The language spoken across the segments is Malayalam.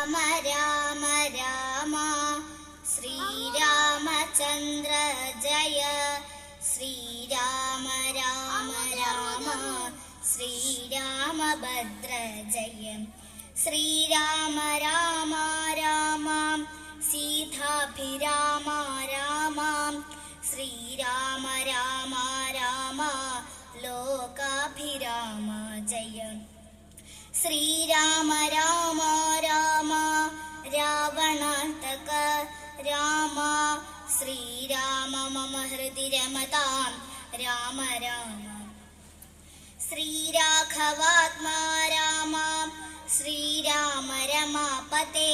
രാമ രാമ രാമ ശ്രീരാമചന്ദ്ര ജയ ശ്രീരാമ രാമ രാമ ശ്രീരാമഭദ്ര ജയ ശ്രീരാമ രാമ രാമ സീതാഭിരാമ രാമ ശ്രീരാമ രാമ രാമ ലോകാഭിരാമ ജയ ശ്രീരാമ രാമ രാമ രാവണാന്തക രാമ ശ്രീരാമ മമ ഹൃദി രമതാം രാമ രാമ ശ്രീരാഘവാത്മാ രാമ ശ്രീരാമ രമാപതേ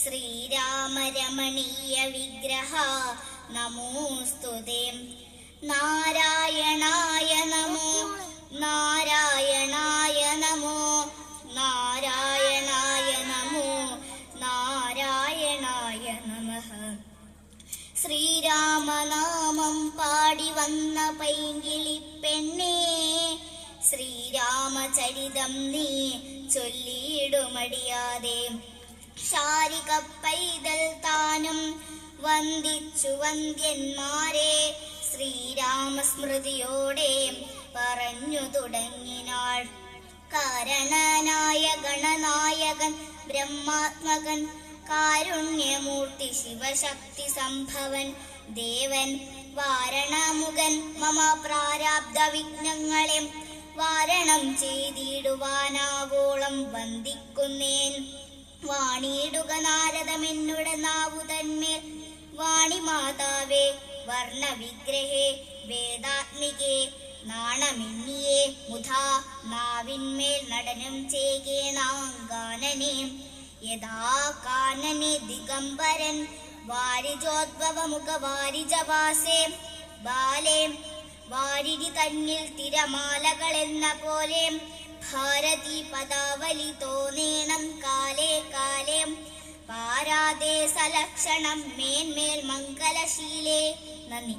ശ്രീരാമ രമണീയ വിഗ്രഹ നമോസ്തുതേ നാരായണായ നമോ നാരായണായ നമോ നാരായണായ നമോ നാരായണായ നമഃ ശ്രീരാമനാമം പാടി വന്ന പൈങ്കിളി പെണ്ണേ ശ്രീരാമചരിതം നീ ചൊല്ലിയിടുമടിയാതെ ശാരിക പൈതൽ താനും വന്ദിച്ചു വന്ദ്യന്മാരെ ശ്രീരാമസ്മൃതിയോടെ പറഞ്ഞു തുടങ്ങിനാൾ കാരണനായ ഗണനായകൻ ബ്രഹ്മാത്മകൻ കാരുണ്യമൂർത്തി ശിവശക്തി സംഭവൻ ദേവൻ വാരണമുഖൻ മമ പ്രാരാബ്ധ വിഘ്നങ്ങളെ വാരണം ചെയ്തിടുവാനാവോളം വന്ദിക്കുന്നേൻ വാണിയിടുക നാരദമെന്നുടെ നാവു തന്മേൽ വാണി മാതാവേ വർണ്ണവിഗ്രഹേ വേദാത്മികേ നാണമിന്നിയേ മുധാ നാവിന്മേൽ നടനം ചെയ്യേണാങ്കാനനെ യഥാ കാനനെ ദിഗംബരൻ വാരിജോദ്ഭവമുഖ വാരിജവാസേ ബാലേ വാരിരി തന്നിൽ തിരമാലകളെന്ന പോലെ ഭാരതി പദാവലി തോന്നേണം കാലേ കാലേ പാരാദേ സലക്ഷണം മേന്മേൽ മംഗലശീലേ നന്ദി.